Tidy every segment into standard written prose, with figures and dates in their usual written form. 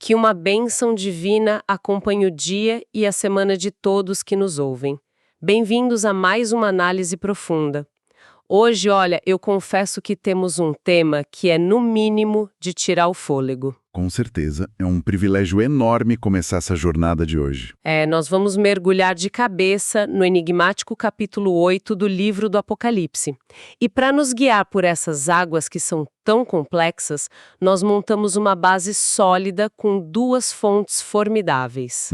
Que uma bênção divina acompanhe o dia e a semana de todos que nos ouvem. Bem-vindos a mais uma análise profunda. Hoje, olha, eu confesso que temos um tema que é, no mínimo, de tirar o fôlego. Com certeza, é um privilégio enorme começar essa jornada de hoje. Nós vamos mergulhar de cabeça no enigmático capítulo 8 do livro do Apocalipse. E para nos guiar por essas águas que são tão complexas, nós montamos uma base sólida com duas fontes formidáveis.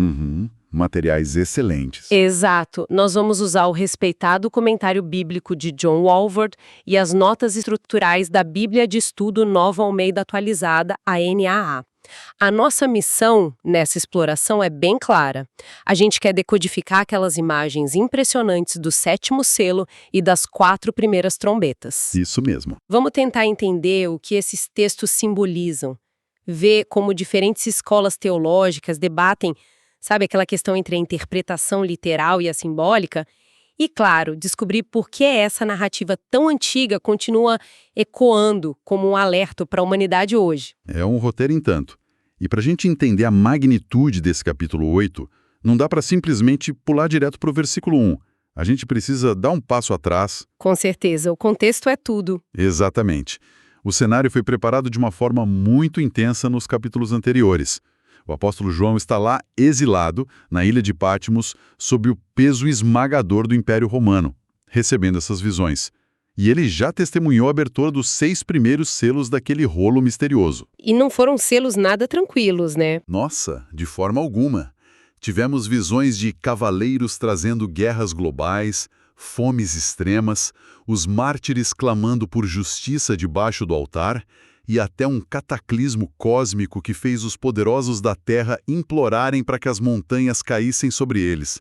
Materiais excelentes. Exato. Nós vamos usar o respeitado comentário bíblico de John Walvoord e as notas estruturais da Bíblia de Estudo Nova Almeida Atualizada, a NAA. A nossa missão nessa exploração é bem clara. A gente quer decodificar aquelas imagens impressionantes do sétimo selo e das 4 primeiras trombetas. Isso mesmo. Vamos tentar entender o que esses textos simbolizam. Ver como diferentes escolas teológicas debatem, sabe, aquela questão entre a interpretação literal e a simbólica? E, claro, descobrir por que essa narrativa tão antiga continua ecoando como um alerta para a humanidade hoje. É um roteiro em tanto. E para a gente entender a magnitude desse capítulo 8, não dá para simplesmente pular direto para o versículo 1. A gente precisa dar um passo atrás. Com certeza, o contexto é tudo. Exatamente. O cenário foi preparado de uma forma muito intensa nos capítulos anteriores. O apóstolo João está lá exilado, na ilha de Patmos, sob o peso esmagador do Império Romano, recebendo essas visões. E ele já testemunhou a abertura dos 6 primeiros selos daquele rolo misterioso. E não foram selos nada tranquilos, né? Nossa, de forma alguma. Tivemos visões de cavaleiros trazendo guerras globais, fomes extremas, os mártires clamando por justiça debaixo do altar, e até um cataclismo cósmico que fez os poderosos da Terra implorarem para que as montanhas caíssem sobre eles.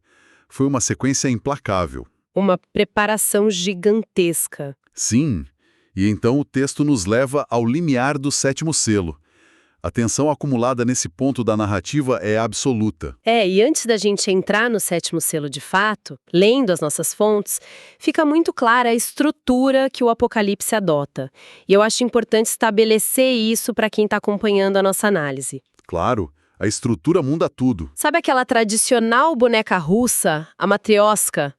Foi uma sequência implacável. Uma preparação gigantesca. Sim, e então o texto nos leva ao limiar do 7º selo. A tensão acumulada nesse ponto da narrativa é absoluta. E antes da gente entrar no 7º selo de fato, lendo as nossas fontes, fica muito clara a estrutura que o Apocalipse adota. E eu acho importante estabelecer isso para quem está acompanhando a nossa análise. Claro, a estrutura muda tudo. Sabe aquela tradicional boneca russa, a matrioska?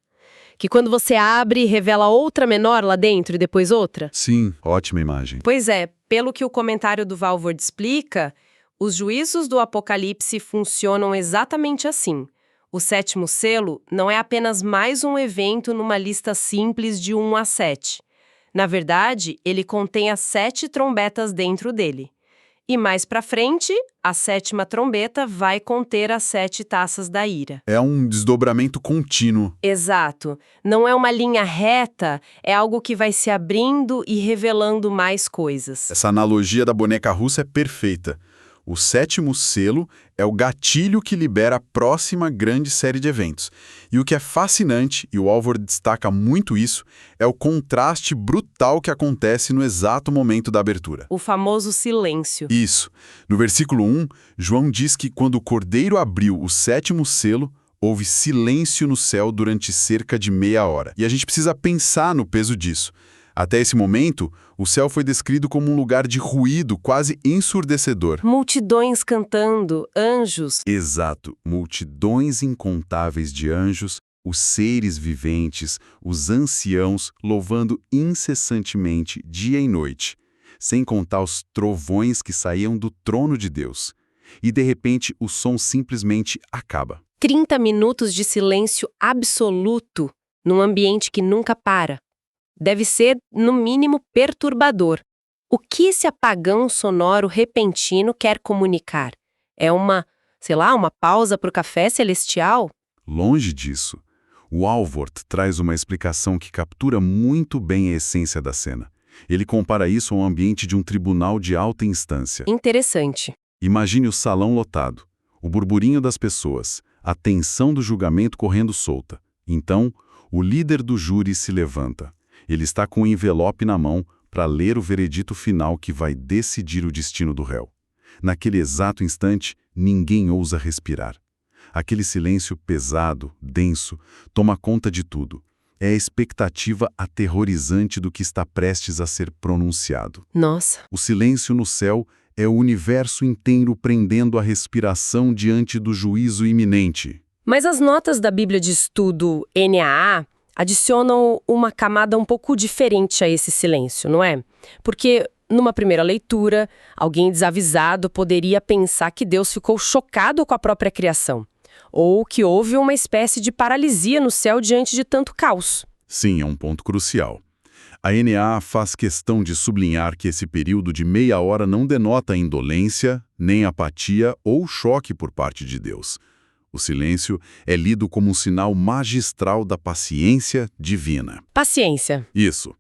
Que quando você abre, revela outra menor lá dentro e depois outra? Sim, ótima imagem. Pois é, pelo que o comentário do Walvoord explica, os juízos do Apocalipse funcionam exatamente assim. O 7º selo não é apenas mais um evento numa lista simples de 1 a 7. Na verdade, ele contém as 7 trombetas dentro dele. E mais pra frente, a 7ª trombeta vai conter as 7 taças da ira. É um desdobramento contínuo. Exato. Não é uma linha reta, é algo que vai se abrindo e revelando mais coisas. Essa analogia da boneca russa é perfeita. O 7º selo é o gatilho que libera a próxima grande série de eventos. E o que é fascinante, e o Walvoord destaca muito isso, é o contraste brutal que acontece no exato momento da abertura. O famoso silêncio. Isso. No versículo 1, João diz que quando o Cordeiro abriu o 7º selo, houve silêncio no céu durante cerca de meia hora. E a gente precisa pensar no peso disso. Até esse momento, o céu foi descrito como um lugar de ruído quase ensurdecedor. Multidões cantando, anjos. Exato, multidões incontáveis de anjos, os seres viventes, os anciãos, louvando incessantemente dia e noite, sem contar os trovões que saíam do trono de Deus. E de repente o som simplesmente acaba. 30 minutos de silêncio absoluto, num ambiente que nunca para. Deve ser, no mínimo, perturbador. O que esse apagão sonoro repentino quer comunicar? É uma pausa para o café celestial? Longe disso. O Walvoord traz uma explicação que captura muito bem a essência da cena. Ele compara isso ao ambiente de um tribunal de alta instância. Interessante. Imagine o salão lotado, o burburinho das pessoas, a tensão do julgamento correndo solta. Então, o líder do júri se levanta. Ele está com um envelope na mão para ler o veredito final que vai decidir o destino do réu. Naquele exato instante, ninguém ousa respirar. Aquele silêncio pesado, denso, toma conta de tudo. É a expectativa aterrorizante do que está prestes a ser pronunciado. Nossa. O silêncio no céu É o universo inteiro prendendo a respiração diante do juízo iminente. Mas as notas da Bíblia de Estudo NAA adicionam uma camada um pouco diferente a esse silêncio, não é? Porque, numa primeira leitura, alguém desavisado poderia pensar que Deus ficou chocado com a própria criação, ou que houve uma espécie de paralisia no céu diante de tanto caos. Sim, é um ponto crucial. A NA faz questão de sublinhar que esse período de meia hora não denota indolência, nem apatia ou choque por parte de Deus. O silêncio é lido como um sinal magistral da paciência divina. Paciência. Isso.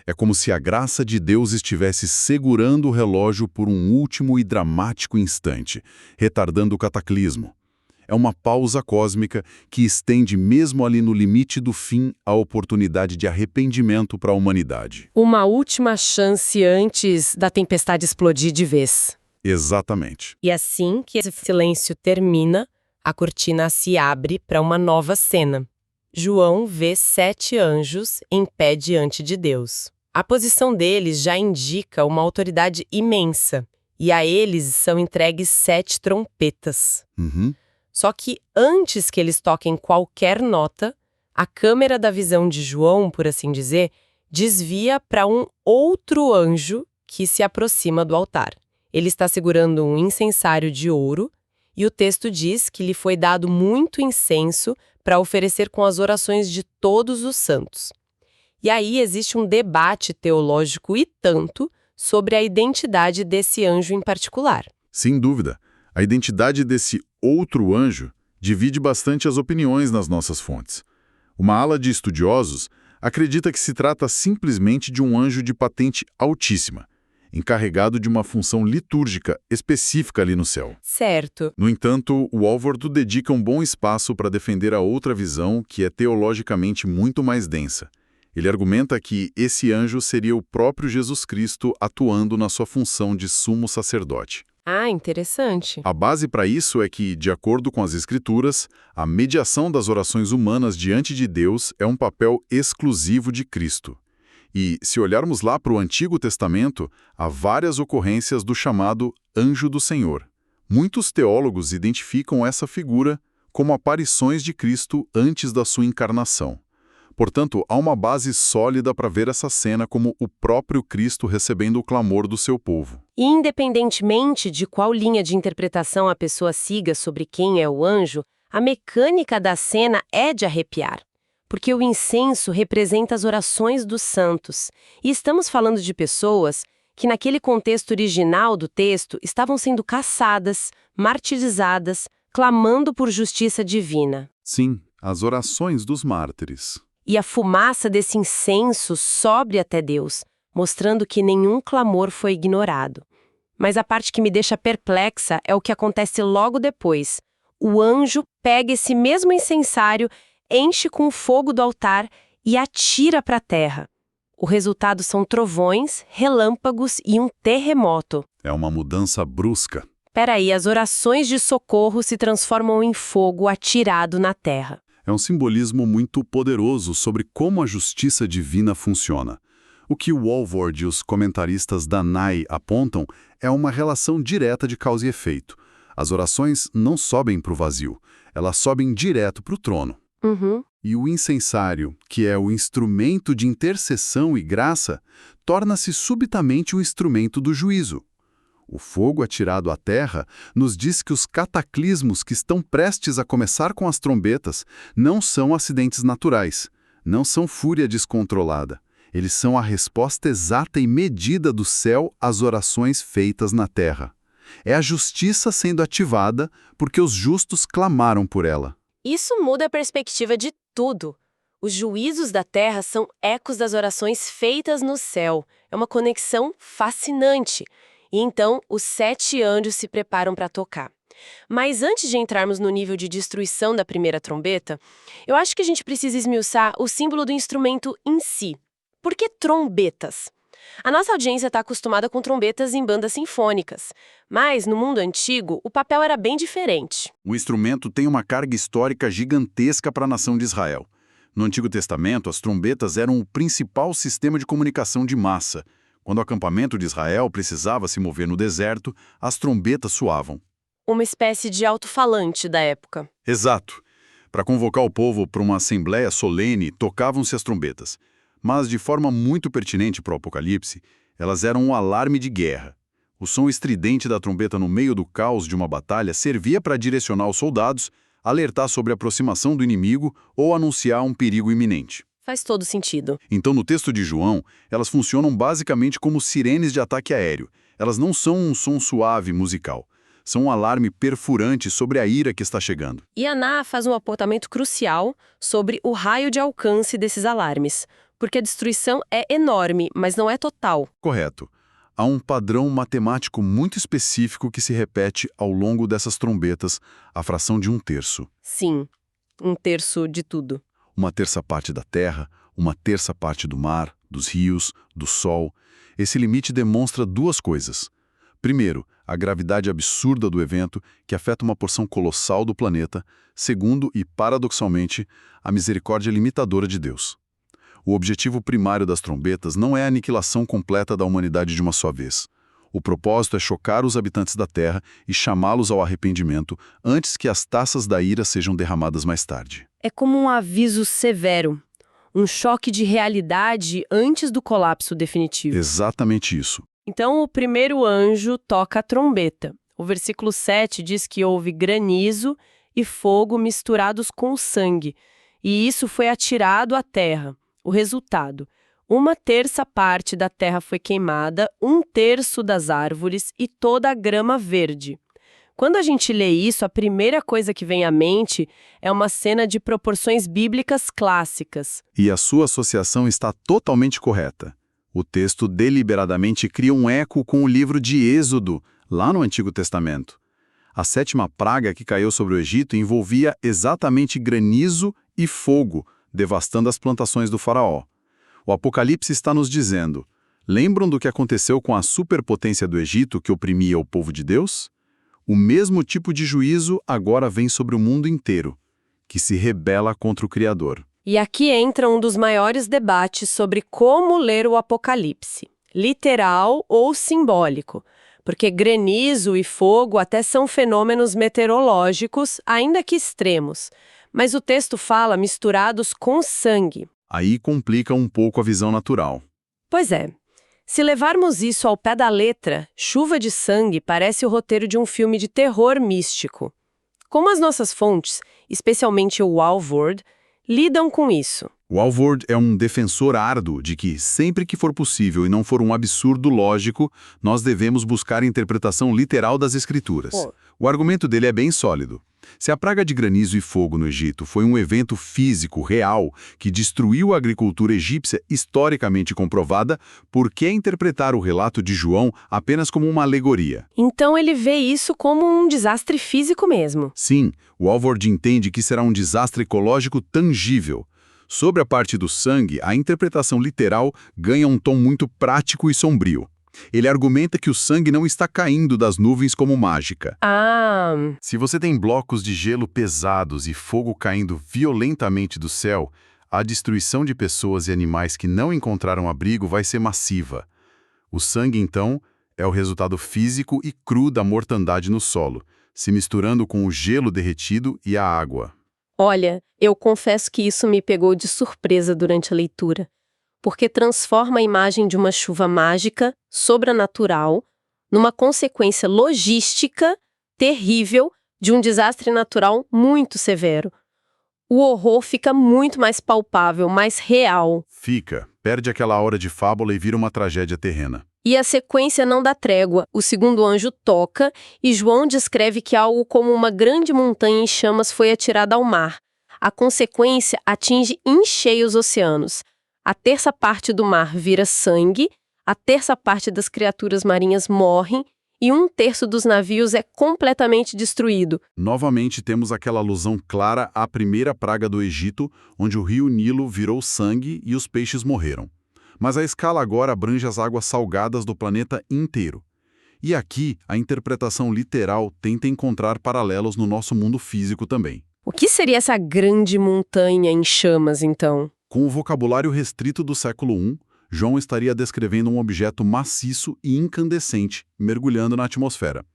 É como se a graça de Deus estivesse segurando o relógio por um último e dramático instante, retardando o cataclismo. É uma pausa cósmica que estende mesmo ali no limite do fim a oportunidade de arrependimento para a humanidade. Uma última chance antes da tempestade explodir de vez. Exatamente. E assim que esse silêncio termina, a cortina se abre para uma nova cena. João vê 7 anjos em pé diante de Deus. A posição deles já indica uma autoridade imensa, e a eles são entregues 7 trompetas. Só que antes que eles toquem qualquer nota, a câmera da visão de João, por assim dizer, desvia para um outro anjo que se aproxima do altar. Ele está segurando um incensário de ouro, e o texto diz que lhe foi dado muito incenso para oferecer com as orações de todos os santos. E aí existe um debate teológico e tanto sobre a identidade desse anjo em particular. Sem dúvida. A identidade desse outro anjo divide bastante as opiniões nas nossas fontes. Uma ala de estudiosos acredita que se trata simplesmente de um anjo de patente altíssima, encarregado de uma função litúrgica específica ali no céu. Certo. No entanto, o Walvoord dedica um bom espaço para defender a outra visão, que é teologicamente muito mais densa. Ele argumenta que esse anjo seria o próprio Jesus Cristo atuando na sua função de sumo sacerdote. Ah, interessante. A base para isso é que, de acordo com as Escrituras, a mediação das orações humanas diante de Deus é um papel exclusivo de Cristo. E, se olharmos lá para o Antigo Testamento, há várias ocorrências do chamado Anjo do Senhor. Muitos teólogos identificam essa figura como aparições de Cristo antes da sua encarnação. Portanto, há uma base sólida para ver essa cena como o próprio Cristo recebendo o clamor do seu povo. E independentemente de qual linha de interpretação a pessoa siga sobre quem é o anjo, a mecânica da cena é de arrepiar. Porque o incenso representa as orações dos santos. E estamos falando de pessoas que, naquele contexto original do texto, estavam sendo caçadas, martirizadas, clamando por justiça divina. Sim, as orações dos mártires. E a fumaça desse incenso sobe até Deus, mostrando que nenhum clamor foi ignorado. Mas a parte que me deixa perplexa é o que acontece logo depois. O anjo pega esse mesmo incensário, enche com o fogo do altar e atira para a terra. O resultado são trovões, relâmpagos e um terremoto. É uma mudança brusca. Peraí, as orações de socorro se transformam em fogo atirado na terra. É um simbolismo muito poderoso sobre como a justiça divina funciona. O que o Walvoord e os comentaristas da NAI apontam é uma relação direta de causa e efeito. As orações não sobem para o vazio, elas sobem direto para o trono. E o incensário, que é o instrumento de intercessão e graça, torna-se subitamente o instrumento do juízo. O fogo atirado à terra nos diz que os cataclismos que estão prestes a começar com as trombetas não são acidentes naturais, não são fúria descontrolada. Eles são a resposta exata e medida do céu às orações feitas na terra. É a justiça sendo ativada porque os justos clamaram por ela. Isso muda a perspectiva de tudo. Os juízos da terra são ecos das orações feitas no céu. É uma conexão fascinante. E então, os 7 anjos se preparam para tocar. Mas antes de entrarmos no nível de destruição da primeira trombeta, eu acho que a gente precisa esmiuçar o símbolo do instrumento em si. Por que trombetas? A nossa audiência está acostumada com trombetas em bandas sinfônicas, mas no mundo antigo o papel era bem diferente. O instrumento tem uma carga histórica gigantesca para a nação de Israel. No Antigo Testamento, as trombetas eram o principal sistema de comunicação de massa, Quando o acampamento de Israel precisava se mover no deserto, as trombetas soavam. Uma espécie de alto-falante da época. Exato. Para convocar o povo para uma assembleia solene, tocavam-se as trombetas. Mas, de forma muito pertinente para o Apocalipse, elas eram um alarme de guerra. O som estridente da trombeta no meio do caos de uma batalha servia para direcionar os soldados, alertar sobre a aproximação do inimigo ou anunciar um perigo iminente. Faz todo sentido. Então, no texto de João, elas funcionam basicamente como sirenes de ataque aéreo. Elas não são um som suave musical. São um alarme perfurante sobre a ira que está chegando. E Aná faz um apontamento crucial sobre o raio de alcance desses alarmes, porque a destruição é enorme, mas não é total. Correto. Há um padrão matemático muito específico que se repete ao longo dessas trombetas, a fração de 1/3. Sim, 1/3 de tudo. 1/3 parte da terra, 1/3 parte do mar, dos rios, do sol. Esse limite demonstra duas coisas. Primeiro, a gravidade absurda do evento, que afeta uma porção colossal do planeta. Segundo, e paradoxalmente, a misericórdia limitadora de Deus. O objetivo primário das trombetas não é a aniquilação completa da humanidade de uma só vez. O propósito é chocar os habitantes da Terra e chamá-los ao arrependimento antes que as taças da ira sejam derramadas mais tarde. É como um aviso severo, um choque de realidade antes do colapso definitivo. Exatamente isso. Então, o primeiro anjo toca a trombeta. O versículo 7 diz que houve granizo e fogo misturados com sangue, e isso foi atirado à terra. O resultado: 1/3 parte da terra foi queimada, 1/3 das árvores e toda a grama verde. Quando a gente lê isso, a primeira coisa que vem à mente é uma cena de proporções bíblicas clássicas. E a sua associação está totalmente correta. O texto deliberadamente cria um eco com o livro de Êxodo, lá no Antigo Testamento. A 7ª praga que caiu sobre o Egito envolvia exatamente granizo e fogo, devastando as plantações do faraó. O Apocalipse está nos dizendo: lembram do que aconteceu com a superpotência do Egito que oprimia o povo de Deus? O mesmo tipo de juízo agora vem sobre o mundo inteiro, que se rebela contra o Criador. E aqui entra um dos maiores debates sobre como ler o Apocalipse, literal ou simbólico, porque granizo e fogo até são fenômenos meteorológicos, ainda que extremos, mas o texto fala misturados com sangue. Aí complica um pouco a visão natural. Pois é. Se levarmos isso ao pé da letra, chuva de sangue parece o roteiro de um filme de terror místico. Como as nossas fontes, especialmente o Walvoord, lidam com isso? O Walvoord é um defensor árduo de que, sempre que for possível e não for um absurdo lógico, nós devemos buscar a interpretação literal das Escrituras. O argumento dele é bem sólido. Se a praga de granizo e fogo no Egito foi um evento físico real que destruiu a agricultura egípcia historicamente comprovada, por que interpretar o relato de João apenas como uma alegoria? Então ele vê isso como um desastre físico mesmo. Sim, o Walvoord entende que será um desastre ecológico tangível. Sobre a parte do sangue, a interpretação literal ganha um tom muito prático e sombrio. Ele argumenta que o sangue não está caindo das nuvens como mágica. Se você tem blocos de gelo pesados e fogo caindo violentamente do céu, a destruição de pessoas e animais que não encontraram abrigo vai ser massiva. O sangue, então, é o resultado físico e cru da mortandade no solo, se misturando com o gelo derretido e a água. Olha, eu confesso que isso me pegou de surpresa durante a leitura, porque transforma a imagem de uma chuva mágica, sobrenatural, numa consequência logística terrível de um desastre natural muito severo. O horror fica muito mais palpável, mais real. Perde aquela aura de fábula e vira uma tragédia terrena. E a sequência não dá trégua. O segundo anjo toca e João descreve que algo como uma grande montanha em chamas foi atirada ao mar. A consequência atinge em cheio os oceanos. A 1/3 parte do mar vira sangue, a 1/3 parte das criaturas marinhas morrem e 1/3 dos navios é completamente destruído. Novamente temos aquela alusão clara à primeira praga do Egito, onde o rio Nilo virou sangue e os peixes morreram. Mas a escala agora abrange as águas salgadas do planeta inteiro. E aqui, a interpretação literal tenta encontrar paralelos no nosso mundo físico também. O que seria essa grande montanha em chamas, então? Com o vocabulário restrito do século I, João estaria descrevendo um objeto maciço e incandescente mergulhando na atmosfera.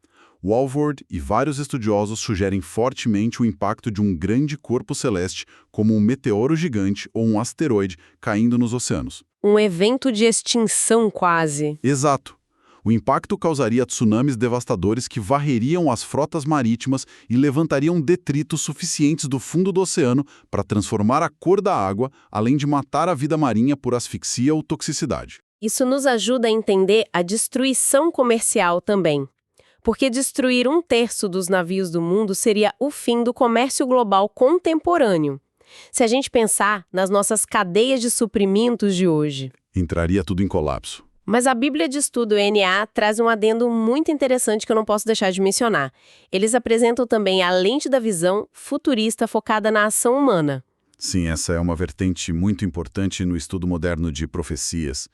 Walvoord e vários estudiosos sugerem fortemente o impacto de um grande corpo celeste, como um meteoro gigante ou um asteroide caindo nos oceanos. Um evento de extinção quase. Exato. O impacto causaria tsunamis devastadores que varreriam as frotas marítimas e levantariam detritos suficientes do fundo do oceano para transformar a cor da água, além de matar a vida marinha por asfixia ou toxicidade. Isso nos ajuda a entender a destruição comercial também. Porque destruir 1/3 dos navios do mundo seria o fim do comércio global contemporâneo. Se a gente pensar nas nossas cadeias de suprimentos de hoje. Entraria tudo em colapso. Mas a Bíblia de Estudo NA traz um adendo muito interessante que eu não posso deixar de mencionar. Eles apresentam também a lente da visão futurista focada na ação humana. Sim, essa é uma vertente muito importante no estudo moderno de profecias.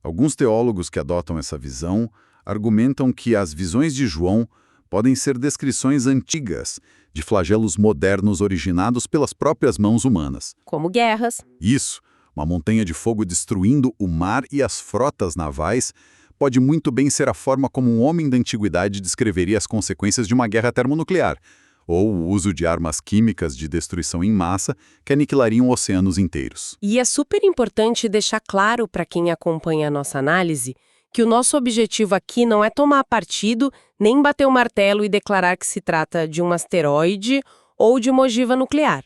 Alguns teólogos que adotam essa visão argumentam que as visões de João podem ser descrições antigas de flagelos modernos originados pelas próprias mãos humanas. Como guerras. Isso, uma montanha de fogo destruindo o mar e as frotas navais, pode muito bem ser a forma como um homem da antiguidade descreveria as consequências de uma guerra termonuclear, ou o uso de armas químicas de destruição em massa que aniquilariam oceanos inteiros. E é super importante deixar claro para quem acompanha a nossa análise que o nosso objetivo aqui não é tomar partido, nem bater o martelo e declarar que se trata de um asteroide ou de uma ogiva nuclear.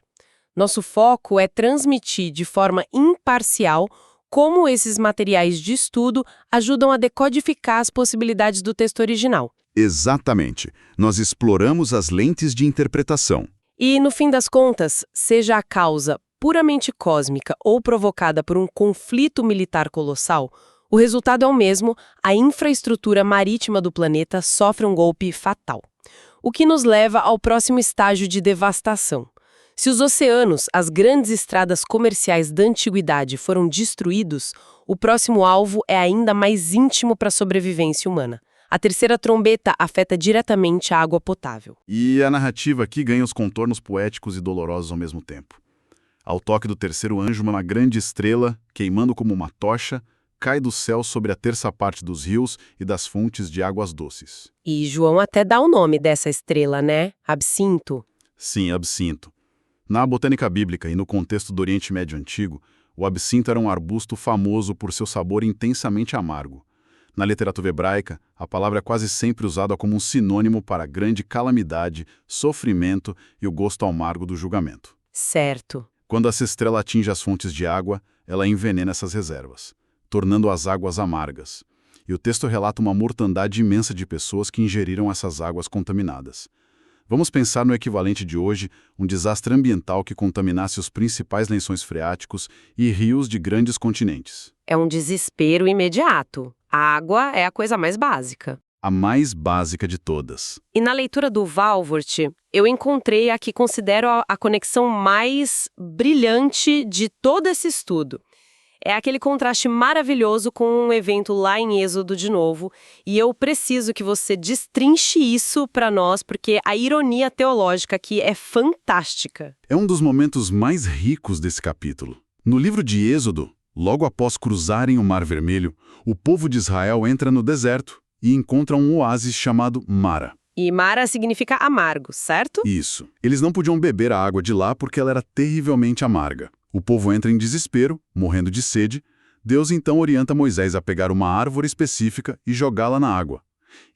Nosso foco é transmitir de forma imparcial como esses materiais de estudo ajudam a decodificar as possibilidades do texto original. Exatamente. Nós exploramos as lentes de interpretação. E, no fim das contas, seja a causa puramente cósmica ou provocada por um conflito militar colossal, o resultado é o mesmo: a infraestrutura marítima do planeta sofre um golpe fatal. O que nos leva ao próximo estágio de devastação. Se os oceanos, as grandes estradas comerciais da antiguidade foram destruídos, o próximo alvo é ainda mais íntimo para a sobrevivência humana. A terceira trombeta afeta diretamente a água potável. E a narrativa aqui ganha os contornos poéticos e dolorosos ao mesmo tempo. Ao toque do terceiro anjo, uma grande estrela, queimando como uma tocha, cai do céu sobre a terça parte dos rios e das fontes de águas doces. E João até dá o nome dessa estrela, né? Absinto. Sim, absinto. Na botânica bíblica e no contexto do Oriente Médio Antigo, o absinto era um arbusto famoso por seu sabor intensamente amargo. Na literatura hebraica, a palavra é quase sempre usada como um sinônimo para a grande calamidade, sofrimento e o gosto amargo do julgamento. Certo. Quando essa estrela atinge as fontes de água, ela envenena essas reservas, tornando as águas amargas. E o texto relata uma mortandade imensa de pessoas que ingeriram essas águas contaminadas. Vamos pensar no equivalente de hoje, um desastre ambiental que contaminasse os principais lençóis freáticos e rios de grandes continentes. É um desespero imediato. A água é a coisa mais básica. A mais básica de todas. E na leitura do Walvoord, eu encontrei a que considero a conexão mais brilhante de todo esse estudo. É aquele contraste maravilhoso com um evento lá em Êxodo de novo, e eu preciso que você destrinche isso para nós, porque a ironia teológica aqui é fantástica. É um dos momentos mais ricos desse capítulo. No livro de Êxodo, logo após cruzarem o Mar Vermelho, o povo de Israel entra no deserto e encontra um oásis chamado Mara. E Mara significa amargo, certo? Isso. Eles não podiam beber a água de lá porque ela era terrivelmente amarga. O povo entra em desespero, morrendo de sede. Deus então orienta Moisés a pegar uma árvore específica e jogá-la na água.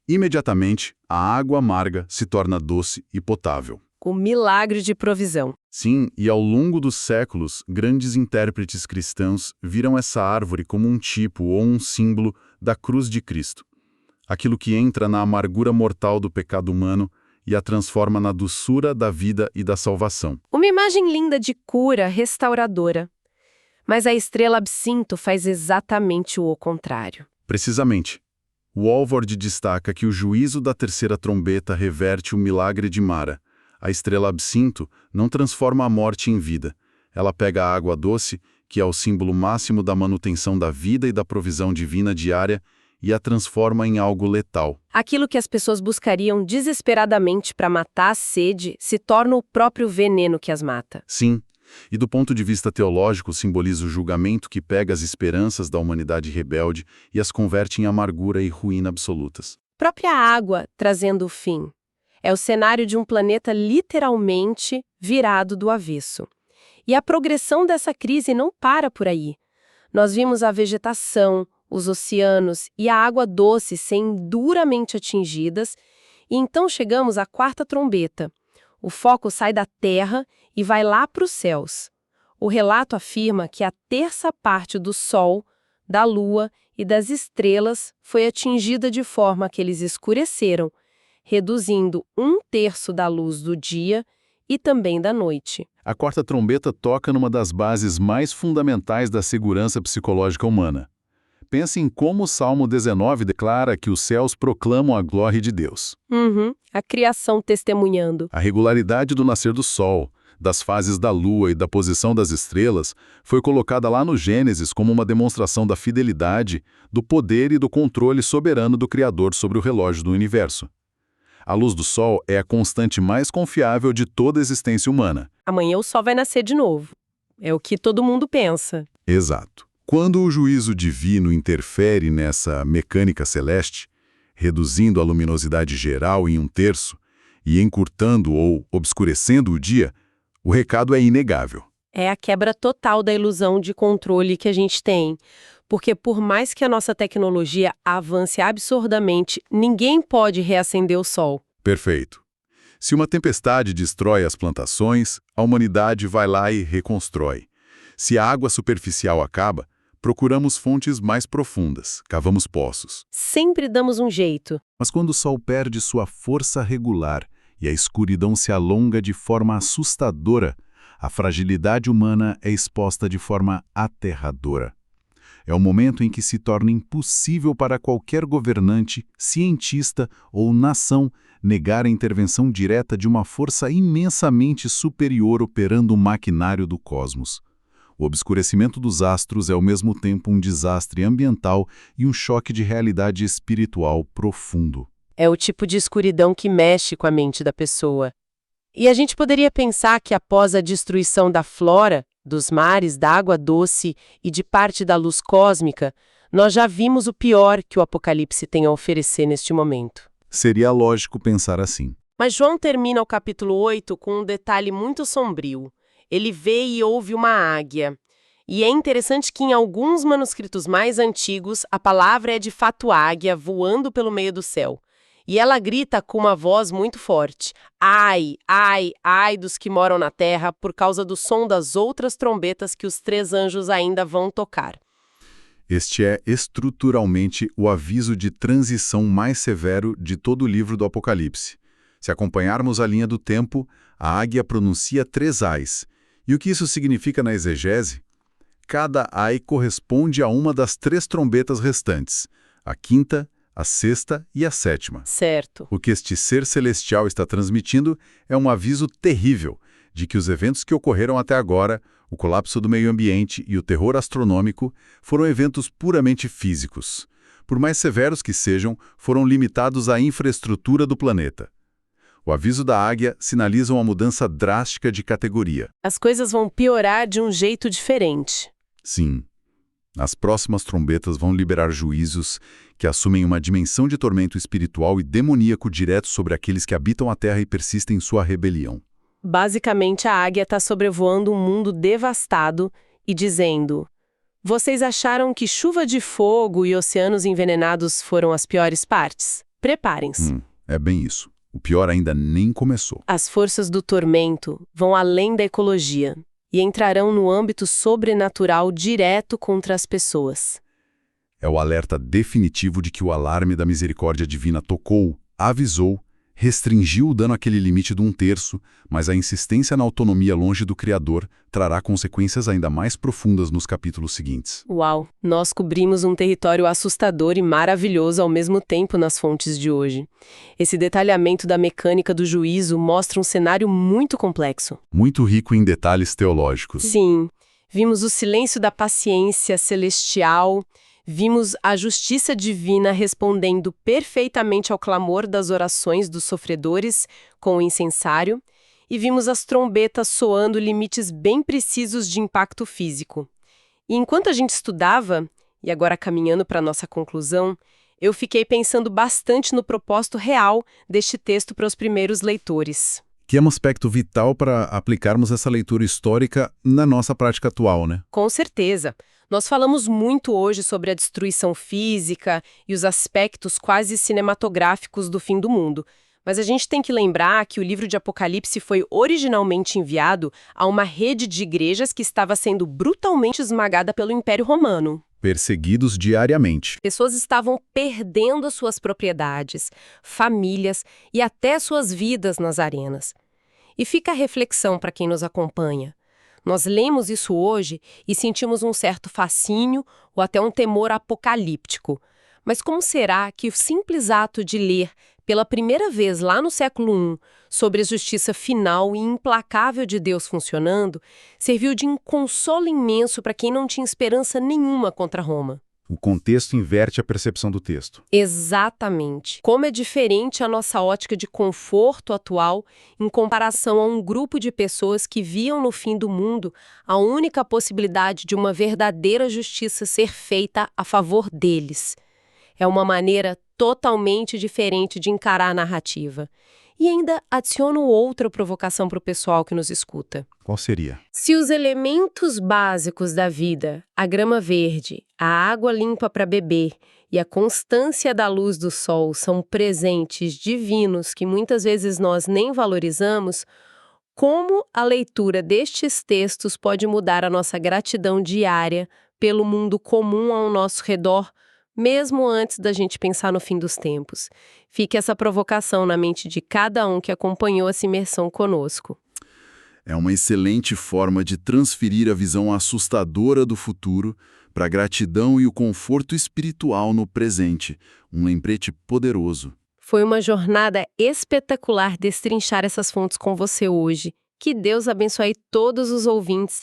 Imediatamente, a água amarga se torna doce e potável. O milagre de provisão. Sim, e ao longo dos séculos, grandes intérpretes cristãos viram essa árvore como um tipo ou um símbolo da cruz de Cristo. Aquilo que entra na amargura mortal do pecado humano e a transforma na doçura da vida e da salvação. Uma imagem linda de cura restauradora. Mas a estrela absinto faz exatamente o contrário. Precisamente. Walvoord destaca que o juízo da terceira trombeta reverte o milagre de Mara. A estrela absinto não transforma a morte em vida. Ela pega a água doce, que é o símbolo máximo da manutenção da vida e da provisão divina diária, e a transforma em algo letal. Aquilo que as pessoas buscariam desesperadamente para matar a sede se torna o próprio veneno que as mata. Sim, E do ponto de vista teológico, simboliza o julgamento que pega as esperanças da humanidade rebelde e as converte em amargura e ruína absolutas. Própria água trazendo o fim. É o cenário de um planeta literalmente virado do avesso. E a progressão dessa crise não para por aí. Nós vimos a vegetação, os oceanos e a água doce serem duramente atingidas, e então chegamos à quarta trombeta. O foco sai da Terra e vai lá para os céus. O relato afirma que a terça parte do Sol, da Lua e das estrelas foi atingida de forma que eles escureceram, reduzindo 1/3 da luz do dia e também da noite. A quarta trombeta toca numa das bases mais fundamentais da segurança psicológica humana. Pense em como o Salmo 19 declara que os céus proclamam a glória de Deus. A criação testemunhando. A regularidade do nascer do Sol, das fases da Lua e da posição das estrelas foi colocada lá no Gênesis como uma demonstração da fidelidade, do poder e do controle soberano do Criador sobre o relógio do universo. A luz do Sol é a constante mais confiável de toda a existência humana. Amanhã o sol vai nascer de novo. É o que todo mundo pensa. Exato. Quando o juízo divino interfere nessa mecânica celeste, reduzindo a luminosidade geral em 1/3 e encurtando ou obscurecendo o dia, o recado é inegável. É a quebra total da ilusão de controle que a gente tem. Porque por mais que a nossa tecnologia avance absurdamente, ninguém pode reacender o sol. Perfeito. Se uma tempestade destrói as plantações, a humanidade vai lá e reconstrói. Se a água superficial acaba, procuramos fontes mais profundas, cavamos poços. Sempre damos um jeito. Mas quando o sol perde sua força regular e a escuridão se alonga de forma assustadora, a fragilidade humana é exposta de forma aterradora. É o momento em que se torna impossível para qualquer governante, cientista ou nação negar a intervenção direta de uma força imensamente superior operando o maquinário do cosmos. O obscurecimento dos astros é ao mesmo tempo um desastre ambiental e um choque de realidade espiritual profundo. É o tipo de escuridão que mexe com a mente da pessoa. E a gente poderia pensar que após a destruição da flora, dos mares, da água doce e de parte da luz cósmica, nós já vimos o pior que o Apocalipse tem a oferecer neste momento. Seria lógico pensar assim. Mas João termina o capítulo 8 com um detalhe muito sombrio. Ele vê e ouve uma águia. E é interessante que em alguns manuscritos mais antigos, a palavra é de fato águia voando pelo meio do céu. E ela grita com uma voz muito forte: ai, ai, ai dos que moram na terra, por causa do som das outras trombetas que os 3 anjos ainda vão tocar. Este é estruturalmente o aviso de transição mais severo de todo o livro do Apocalipse. Se acompanharmos a linha do tempo, a águia pronuncia 3 ais. E o que isso significa na exegese? Cada ai corresponde a uma das 3 trombetas restantes, a quinta, a sexta e a sétima. Certo. O que este ser celestial está transmitindo é um aviso terrível de que os eventos que ocorreram até agora, o colapso do meio ambiente e o terror astronômico, foram eventos puramente físicos. Por mais severos que sejam, foram limitados à infraestrutura do planeta. O aviso da águia sinaliza uma mudança drástica de categoria. As coisas vão piorar de um jeito diferente. Sim. As próximas trombetas vão liberar juízos que assumem uma dimensão de tormento espiritual e demoníaco direto sobre aqueles que habitam a Terra e persistem em sua rebelião. Basicamente, a águia está sobrevoando um mundo devastado e dizendo: vocês acharam que chuva de fogo e oceanos envenenados foram as piores partes? Preparem-se. É bem isso. O pior ainda nem começou. As forças do tormento vão além da ecologia e entrarão no âmbito sobrenatural direto contra as pessoas. É o alerta definitivo de que o alarme da misericórdia divina tocou, avisou, restringiu o dano àquele limite de 1/3, mas a insistência na autonomia longe do Criador trará consequências ainda mais profundas nos capítulos seguintes. Uau! Nós cobrimos um território assustador e maravilhoso ao mesmo tempo nas fontes de hoje. Esse detalhamento da mecânica do juízo mostra um cenário muito complexo. Muito rico em detalhes teológicos. Sim, vimos o silêncio da paciência celestial. Vimos a justiça divina respondendo perfeitamente ao clamor das orações dos sofredores com o incensário, e vimos as trombetas soando limites bem precisos de impacto físico. E enquanto a gente estudava, e agora caminhando para a nossa conclusão, eu fiquei pensando bastante no propósito real deste texto para os primeiros leitores. Que é um aspecto vital para aplicarmos essa leitura histórica na nossa prática atual, né? Com certeza. Nós falamos muito hoje sobre a destruição física e os aspectos quase cinematográficos do fim do mundo. Mas a gente tem que lembrar que o livro de Apocalipse foi originalmente enviado a uma rede de igrejas que estava sendo brutalmente esmagada pelo Império Romano. Perseguidos diariamente. Pessoas estavam perdendo as suas propriedades, famílias e até suas vidas nas arenas. E fica a reflexão para quem nos acompanha. Nós lemos isso hoje e sentimos um certo fascínio ou até um temor apocalíptico. Mas como será que o simples ato de ler pela primeira vez lá no século I sobre a justiça final e implacável de Deus funcionando serviu de um consolo imenso para quem não tinha esperança nenhuma contra Roma? O contexto inverte a percepção do texto. Exatamente. Como é diferente a nossa ótica de conforto atual em comparação a um grupo de pessoas que viam no fim do mundo a única possibilidade de uma verdadeira justiça ser feita a favor deles. É uma maneira totalmente diferente de encarar a narrativa. E ainda adiciono outra provocação para o pessoal que nos escuta. Qual seria? Se os elementos básicos da vida, a grama verde, a água limpa para beber e a constância da luz do sol são presentes divinos que muitas vezes nós nem valorizamos, como a leitura destes textos pode mudar a nossa gratidão diária pelo mundo comum ao nosso redor, mesmo antes da gente pensar no fim dos tempos? Fique essa provocação na mente de cada um que acompanhou essa imersão conosco. É uma excelente forma de transferir a visão assustadora do futuro para a gratidão e o conforto espiritual no presente, um lembrete poderoso. Foi uma jornada espetacular destrinchar essas fontes com você hoje. Que Deus abençoe todos os ouvintes